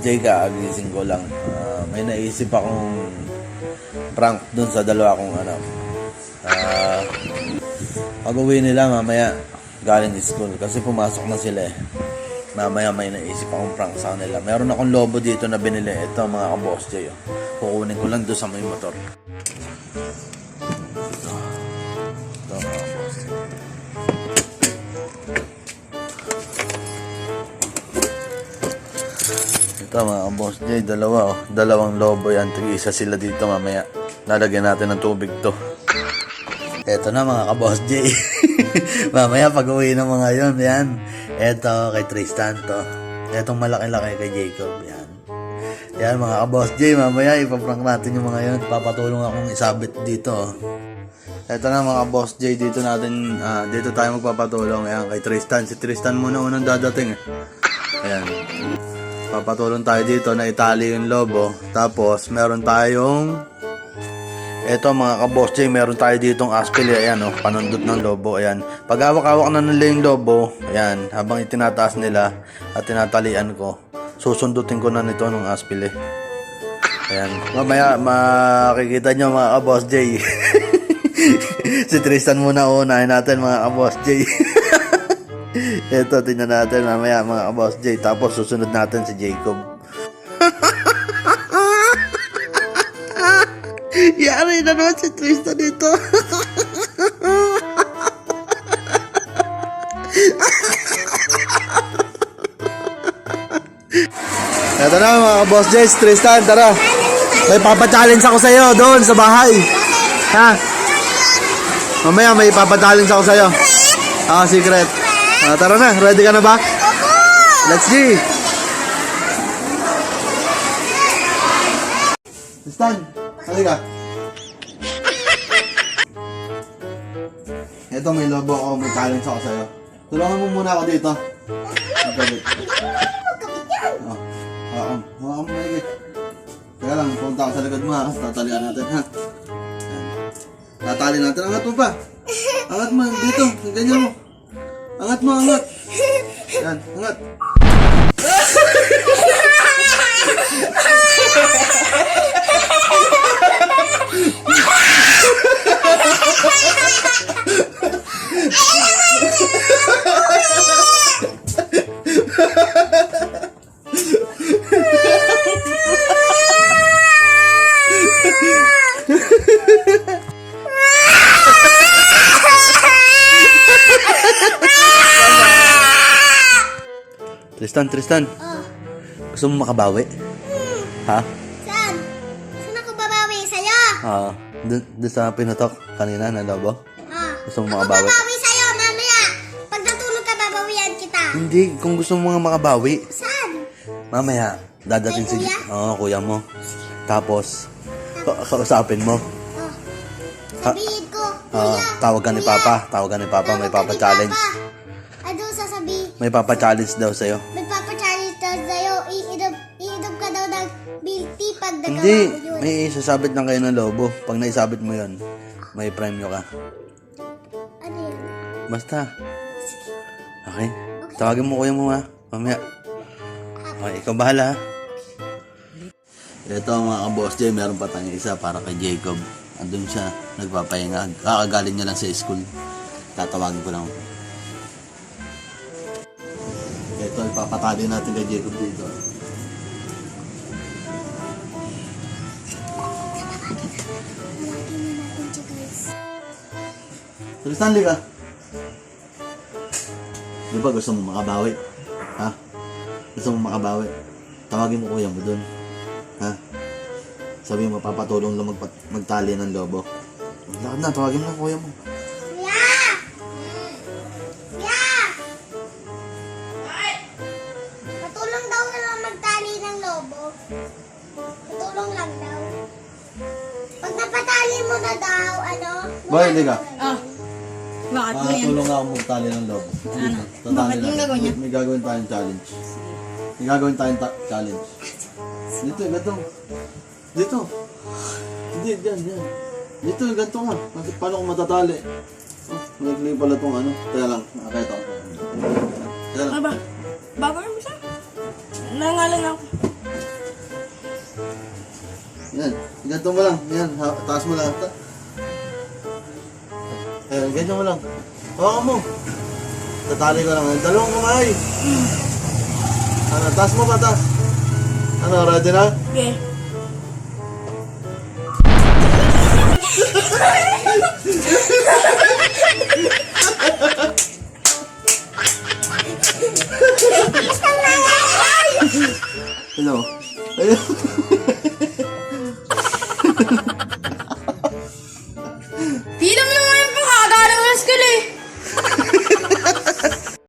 Jay, kaagising ko lang. May naisip akong prank dun sa dalawa kong pag-uwi nila mamaya galing school kasi pumasok na sila eh. Mamaya may naisip akong prank sa kanila. Meron akong lobo dito na binili. Ito mga ka-boss Jay. Kukunin ko lang doon sa may motor. Ito mga ka-boss Jay. Ito mga ka-boss Jay, dalawang lobo yan. Tig-isa sila dito mamaya. Lalagyan natin ng tubig to. Ito na mga ka-boss Jay. Mamaya pag-uwi ng mga yon, yan. Ito kay Tristan to. Etong malaki-laki kay Jacob, yan. Yan mga ka-boss Jay, mamaya ipaprank natin yung mga yon. Papatulong akong isabit dito. Ito na mga boss Jay, dito tayo magpapatulong. Ayan, kay Tristan. Si Tristan muna unang dadating. Ayan. Papatulong tayo dito na itali yung lobo. Tapos, meron tayong eto mga ka-boss Jay, meron tayo ditong aspil. Ayan panundot ng lobo. Ayan. Pag hawak-hawak na nila yung lobo, ayan, habang itinataas nila at tinatalian ko, susundutin ko na nito ng aspil eh. Ayan. Mamaya makikita nyo mga ka-boss Jay. Si Tristan muna unahin natin mga ka-boss Jay. Ito, tingnan natin mamaya mga ka-boss Jay. Tapos susunod natin si Jacob. Yari na naman si Tristan dito. Ito na mga ka-boss Jay, Tristan, tara. May papa-challenge ako sa'yo doon sa bahay. Ha? Mamaya may papa-challenge ako sa'yo. Secret. Tara na, ready ka na ba? Let's go! Tristan, halika. Ito may lobo ako, may challenge ako sa'yo. Tulungan mo muna ako dito. Magkabit. Hawakan mo maligit. Teka lang, punta ako sa likod mo ha. Tatalian natin ha. Tatali natin. Angat mo pa. Angat mo dito. Ganyan mo. Angat mo, angat. Yan, angat. Tristan. Gusto mo makabawi? Ha? Saan? Saan ako babawi? Sa'yo? Doon sa pinutok kanina na lobo. Gusto mo Ako makabawi? babawi sa'yo, mamaya. Pag natulog ka, babawian kita. Hindi, kung gusto mo nga makabawi. Saan? Mamaya, dadating si kuya? kuya mo. Tapos, kausapin mo. Sabihin ko, kuya. Tawag ka ni Papa, may Papa challenge. Ano sasabihin? May Papa challenge daw sa'yo. May papa-challenge daw sa'yo. Iinom ka daw ng milk tea pag nagawa Hindi, mo yun. may isasabit lang kayo ng lobo. Pag naisabit mo yun, may premyo ka. Ano yun? Basta. Okay? Tawagin mo kuya mo ha. Mamaya. Okay, ikaw bahala ha. Ito mga ka-boss Jay, meron pa tayong isa para kay Jacob. Andun siya, nagpapahinga. Kakagaling niya lang sa school. Tatawagin ko lang. Ito, ipapatali natin kay Jacob dito. Tristan, ka. Di ba gusto mo makabawi? Ha? Gusto mo makabawi? Tawagin mo kuya mo dun. Ha? Sabi mo, papatulong lang magtali ng lobo. Lakad na, tawagin mo kuya mo. Kuya! Kuya! Patulong daw na lang magtali ng lobo. Patulong lang daw. Pag napatali mo na daw, Boy, hindi ka. Bakit mo yan? Tulong ako magtali ng lobo. Ano? Tatali Bakit lang. yung gagawin niya? May gagawin tayong challenge. May gagawin tayong challenge. Dito, ganito. Dito. Hindi, dyan. Dito, ganito nga. Paano ko matatali? Nagling pala itong Kaya lang, nakakita ko. Kaya lang. Aba, bago mo siya? Nangalan ako. Yan. Ganito mo lang. Yan. Taas mo lang. Ayan, ganyan mo lang. Hawakan mo. Tatali ko lang. Dalawang kamay. Ano, taas mo pa, taas. Ano, ready na? Okay. Ano? Ayun.